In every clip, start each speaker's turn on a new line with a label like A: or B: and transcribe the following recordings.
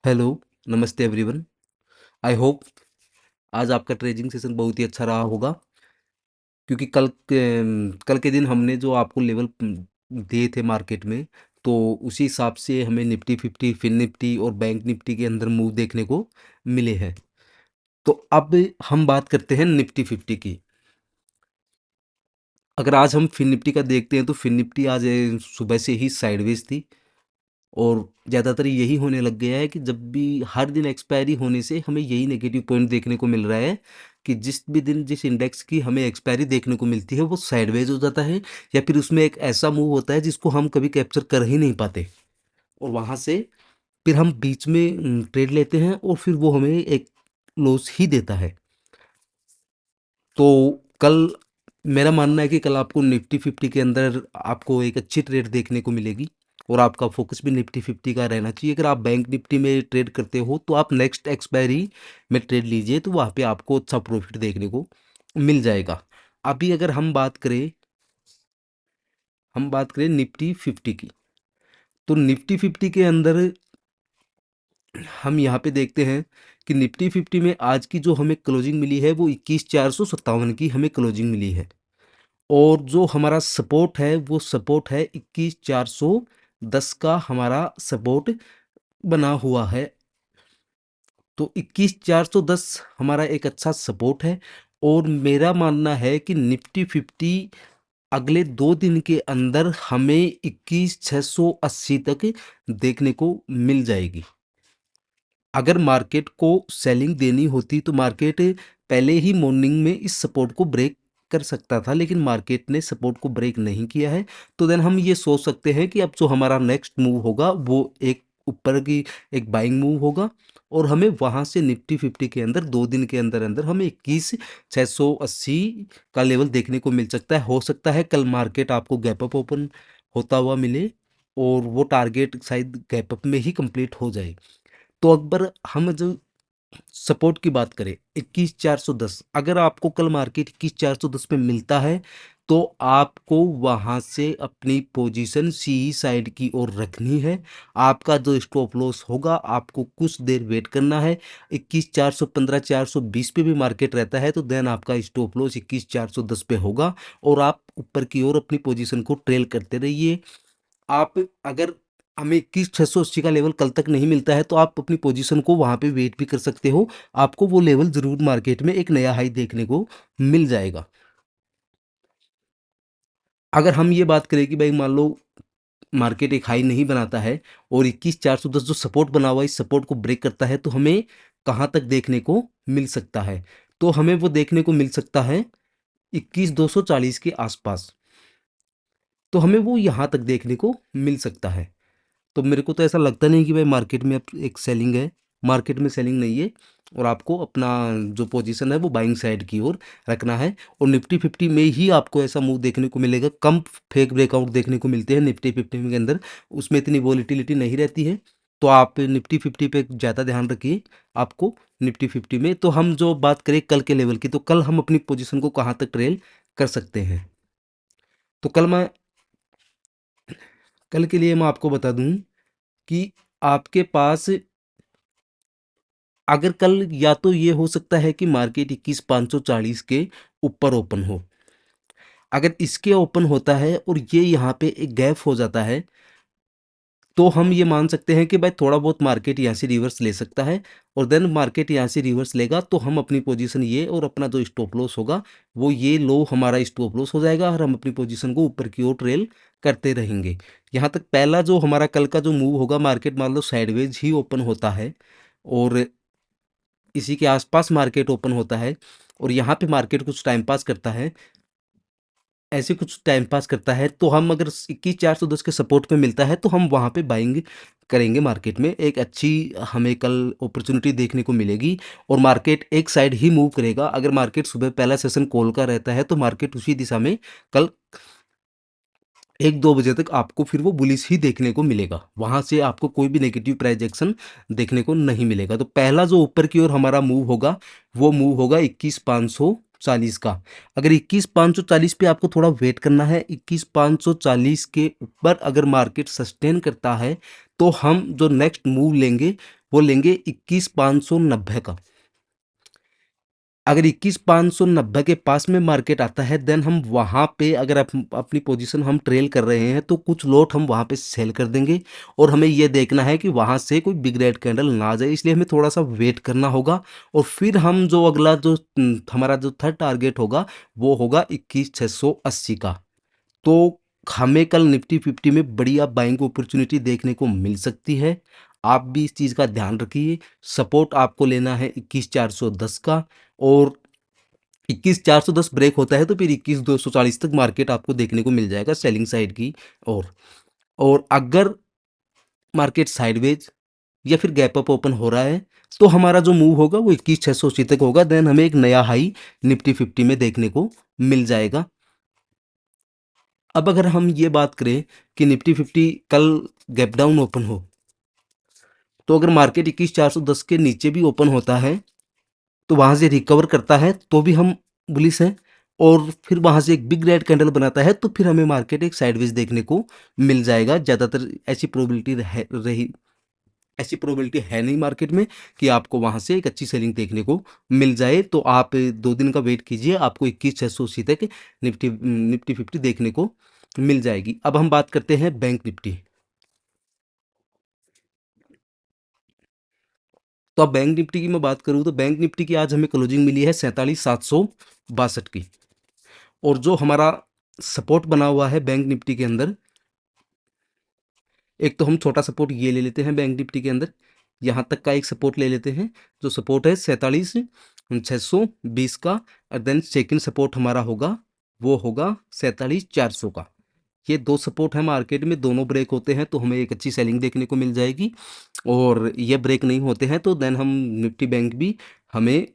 A: Hello, नमस्ते everyone. I hope आज आपका ट्रेडिंग सेशन बहुत ही अच्छा रहा होगा, क्योंकि कल के दिन हमने जो आपको लेवल दिए थे मार्केट में, तो उसी हिसाब से हमें निफ्टी 50, फिन निफ्टी और बैंक निफ्टी के अंदर मूव देखने को मिले हैं। तो अब हम बात करते हैं निफ्टी 50 की। अगर आज हम फिन निफ्टी का देखते हैं तो फिन निफ्टी आज सुबह से ही साइडवेज थी। और ज़्यादातर यही होने लग गया है कि जब भी हर दिन एक्सपायरी होने से हमें यही नेगेटिव पॉइंट देखने को मिल रहा है कि जिस भी दिन जिस इंडेक्स की हमें एक्सपायरी देखने को मिलती है वो साइडवेज हो जाता है, या फिर उसमें एक ऐसा मूव होता है जिसको हम कभी कैप्चर कर ही नहीं पाते। और वहाँ से फिर हम बीच में ट्रेड लेते हैं और फिर वो हमें एक लॉस ही देता है। तो कल मेरा मानना है कि कल आपको निफ्टी 50 के अंदर आपको एक अच्छी ट्रेड देखने को मिलेगी, और आपका फोकस भी निफ्टी 50 का रहना चाहिए। अगर आप बैंक निफ्टी में ट्रेड करते हो तो आप नेक्स्ट एक्सपायरी में ट्रेड लीजिए, तो वहाँ पे आपको अच्छा प्रॉफिट देखने को मिल जाएगा। अभी अगर हम बात करें निफ्टी 50 की, तो निफ्टी 50 के अंदर हम यहाँ पे देखते हैं कि निफ्टी 50 में आज की जो हमें क्लोजिंग मिली है वो 21,457 की हमें क्लोजिंग मिली है। और जो हमारा सपोर्ट है वो सपोर्ट है 21,410 का हमारा सपोर्ट बना हुआ है। तो 21,410 हमारा एक अच्छा सपोर्ट है। और मेरा मानना है कि निफ्टी 50 अगले 2 दिन के अंदर हमें 21,680 तक देखने को मिल जाएगी। अगर मार्केट को सेलिंग देनी होती तो मार्केट पहले ही मॉर्निंग में इस सपोर्ट को ब्रेक कर सकता था, लेकिन मार्केट ने सपोर्ट को ब्रेक नहीं किया है। तो देन हम ये सोच सकते हैं कि अब जो हमारा नेक्स्ट मूव होगा वो एक ऊपर की एक बाइंग मूव होगा, और हमें वहाँ से निफ्टी 50 के अंदर 2 दिन के अंदर अंदर हमें 21,680 का लेवल देखने को मिल सकता है। हो सकता है कल मार्केट आपको गैप अप ओपन होता हुआ मिले, और वो टारगेट शायद गैप अप में ही कंप्लीट हो जाए। तो अकबर हम जो सपोर्ट की बात करें 21,410, अगर आपको कल मार्केट 21,410 पे मिलता है तो आपको वहां से अपनी पोजीशन सी साइड की ओर रखनी है। आपका जो स्टॉप लॉस होगा आपको कुछ देर वेट करना है। 21,415 420 पे भी मार्केट रहता है तो देन आपका स्टॉप लॉस 21,410 पे होगा, और आप ऊपर की ओर अपनी पोजीशन को ट्रेल करते रहिए। आप अगर हमें 21,680 का लेवल कल तक नहीं मिलता है तो आप अपनी पोजीशन को वहां पे वेट भी कर सकते हो। आपको वो लेवल जरूर मार्केट में एक नया हाई देखने को मिल जाएगा। अगर हम ये बात करें कि भाई मान लो मार्केट एक हाई नहीं बनाता है और 21,410 जो सपोर्ट बना हुआ है इस सपोर्ट को ब्रेक करता है, तो हमें कहाँ तक देखने को मिल सकता है? तो हमें वो देखने को मिल सकता है 21,240 के आसपास। तो हमें वो यहाँ तक देखने को मिल सकता है। तो मेरे को तो ऐसा लगता नहीं कि भाई मार्केट में अब एक सेलिंग है। मार्केट में सेलिंग नहीं है, और आपको अपना जो पोजीशन है वो बाइंग साइड की ओर रखना है। और निफ्टी 50 में ही आपको ऐसा मूव देखने को मिलेगा। कम फेक ब्रेकआउट देखने को मिलते हैं निफ्टी 50 के अंदर, उसमें इतनी वॉलीटिलिटी नहीं रहती है। तो आप निफ्टी 50 पे ज़्यादा ध्यान रखिए। आपको निफ्टी 50 में तो हम जो बात करें कल के लेवल की, तो कल हम अपनी पोजीशन को कहाँ तक ट्रेल कर सकते हैं? तो कल के लिए मैं आपको बता दूं कि आपके पास अगर कल या तो ये हो सकता है कि मार्केट 21,540 के ऊपर ओपन हो। अगर इसके ओपन होता है और ये यहाँ पे एक गैप हो जाता है, तो हम ये मान सकते हैं कि भाई थोड़ा बहुत मार्केट यहाँ से रिवर्स ले सकता है। और देन मार्केट यहाँ से रिवर्स लेगा तो हम अपनी पोजीशन ये और अपना जो स्टॉप लॉस होगा वो ये लो हमारा स्टॉप लॉस हो जाएगा, और हम अपनी पोजीशन को ऊपर की ओर ट्रेल करते रहेंगे। यहाँ तक पहला जो हमारा कल का जो मूव होगा, मार्केट मान लो साइडवेज ही ओपन होता है और इसी के आसपास मार्केट ओपन होता है, और यहाँ पे मार्केट कुछ टाइम पास करता है, ऐसे कुछ टाइम पास करता है, तो हम अगर 21,410 के सपोर्ट पे मिलता है तो हम वहाँ पे बाइंग करेंगे। मार्केट में एक अच्छी हमें कल अपॉर्चुनिटी देखने को मिलेगी, और मार्केट एक साइड ही मूव करेगा। अगर मार्केट सुबह पहला सेशन कॉल का रहता है तो मार्केट उसी दिशा में कल 1-2 बजे तक आपको फिर वो बुलिश ही देखने को मिलेगा। वहाँ से आपको कोई भी नेगेटिव प्राइस एक्शन देखने को नहीं मिलेगा। तो पहला जो ऊपर की ओर हमारा मूव होगा वो मूव होगा 21,540 का। अगर 21,540 पे आपको थोड़ा वेट करना है, 21,540 के ऊपर अगर मार्केट सस्टेन करता है तो हम जो नेक्स्ट मूव लेंगे वो लेंगे 21,590 का। अगर 21,590 के पास में मार्केट आता है, देन हम वहाँ पे अगर अपनी पोजीशन हम ट्रेल कर रहे हैं तो कुछ लॉट हम वहाँ पे सेल कर देंगे। और हमें ये देखना है कि वहाँ से कोई बिग रेड कैंडल ना आ जाए, इसलिए हमें थोड़ा सा वेट करना होगा। और फिर हम जो अगला जो हमारा जो थर्ड टारगेट होगा वो होगा 21,680 का। तो हमें कल निफ्टी 50 में बढ़िया बाइंग अपॉर्चुनिटी देखने को मिल सकती है। आप भी इस चीज़ का ध्यान रखिए। सपोर्ट आपको लेना है 21,410 का, और 21,410 ब्रेक होता है तो फिर 21,240 तक मार्केट आपको देखने को मिल जाएगा सेलिंग साइड की। और अगर मार्केट साइडवेज या फिर गैप अप ओपन हो रहा है तो हमारा जो मूव होगा वो 21,680 तक होगा। देन हमें एक नया हाई निफ्टी 50 में देखने को मिल जाएगा। अब अगर हम ये बात करें कि निफ्टी 50 कल गैप डाउन ओपन हो, तो अगर मार्केट 21,410 के नीचे भी ओपन होता है तो वहाँ से रिकवर करता है तो भी हम बुलिश हैं। और फिर वहाँ से एक बिग रेड कैंडल बनाता है तो फिर हमें मार्केट एक साइडवेज देखने को मिल जाएगा। ज़्यादातर ऐसी प्रोबेबिलिटी है नहीं मार्केट में कि आपको वहाँ से एक अच्छी सेलिंग देखने को मिल जाए। तो आप 2 दिन का वेट कीजिए, आपको 21,680 तक निफ्टी निफ्टी 50 देखने को मिल जाएगी। अब हम बात करते हैं बैंक निफ्टी। तो अब बैंक निफ्टी की मैं बात करूँ तो बैंक निफ्टी की आज हमें क्लोजिंग मिली है 47,762 की। और जो हमारा सपोर्ट बना हुआ है बैंक निफ्टी के अंदर, एक तो हम छोटा सपोर्ट ये ले लेते हैं बैंक निफ्टी के अंदर, यहाँ तक का एक सपोर्ट ले लेते हैं। जो सपोर्ट है 47,620 का। और देन सेकंड सपोर्ट हमारा होगा वो होगा 47,400 का। ये दो सपोर्ट है मार्केट में, दोनों ब्रेक होते हैं तो हमें एक अच्छी सेलिंग देखने को मिल जाएगी। और ये ब्रेक नहीं होते हैं तो देन हम निफ्टी बैंक भी हमें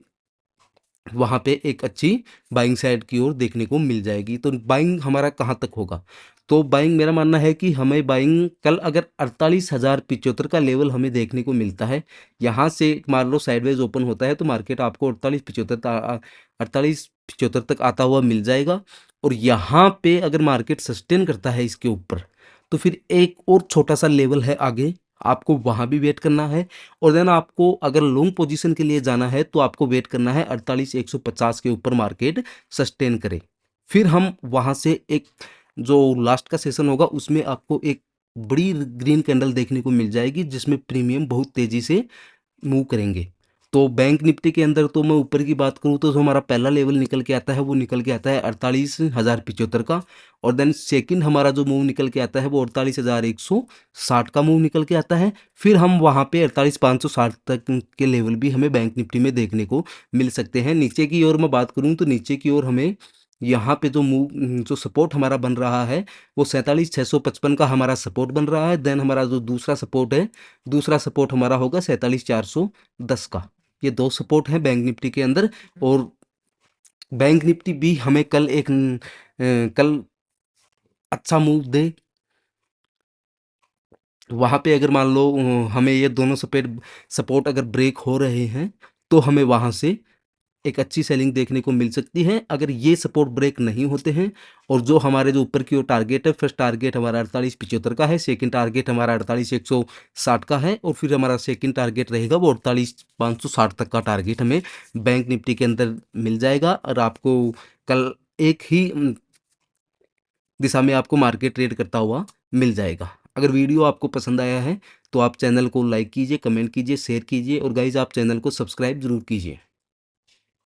A: वहाँ पे एक अच्छी बाइंग साइड की ओर देखने को मिल जाएगी। तो बाइंग हमारा कहाँ तक होगा, तो बाइंग मेरा मानना है कि हमें बाइंग कल अगर 48,075 का लेवल हमें देखने को मिलता है, यहाँ से मान लो साइडवेज ओपन होता है तो मार्केट आपको 48,75 तक आता हुआ मिल जाएगा। और यहाँ पे अगर मार्केट सस्टेन करता है इसके ऊपर तो फिर एक और छोटा सा लेवल है आगे, आपको वहाँ भी वेट करना है। और देन आपको अगर लॉन्ग पोजीशन के लिए जाना है तो आपको वेट करना है 48,150 के ऊपर मार्केट सस्टेन करे। फिर हम वहाँ से एक जो लास्ट का सेशन होगा उसमें आपको एक बड़ी ग्रीन कैंडल देखने को मिल जाएगी जिसमें प्रीमियम बहुत तेज़ी से मूव करेंगे। तो बैंक निफ्टी के अंदर तो मैं ऊपर की बात करूँ तो जो हमारा पहला लेवल निकल के आता है वो निकल के आता है 48,075 का। और देन सेकंड हमारा जो मूव निकल के आता है वो 48,160 का मूव निकल के आता है। फिर हम वहाँ पे 48,560 तक के लेवल भी हमें बैंक निफ्टी में देखने को मिल सकते हैं। नीचे की ओर मैं बात करूँ तो नीचे की ओर हमें यहाँ पे जो सपोर्ट हमारा बन रहा है वो 47,655 का हमारा सपोर्ट बन रहा है। देन हमारा जो दूसरा सपोर्ट है, दूसरा सपोर्ट हमारा होगा 47,410 का। ये दो सपोर्ट हैं बैंक निफ्टी के अंदर। और बैंक निफ्टी भी हमें कल अच्छा मूव दे, वहाँ पे अगर मान लो हमें ये दोनों सपोर्ट अगर ब्रेक हो रहे हैं तो हमें वहाँ से एक अच्छी सेलिंग देखने को मिल सकती है। अगर ये सपोर्ट ब्रेक नहीं होते हैं और जो हमारे जो ऊपर की ओर टारगेट है, फर्स्ट टारगेट हमारा 48,75 का है, सेकंड टारगेट हमारा 48,160 का है, और फिर हमारा सेकंड टारगेट रहेगा वो 48,560 तक का टारगेट हमें बैंक निफ्टी के अंदर मिल जाएगा। और आपको कल एक ही दिशा में आपको मार्केट ट्रेड करता हुआ मिल जाएगा। अगर वीडियो आपको पसंद आया है तो आप चैनल को लाइक कीजिए, कमेंट कीजिए, शेयर कीजिए, और गाइज आप चैनल को सब्सक्राइब जरूर कीजिए।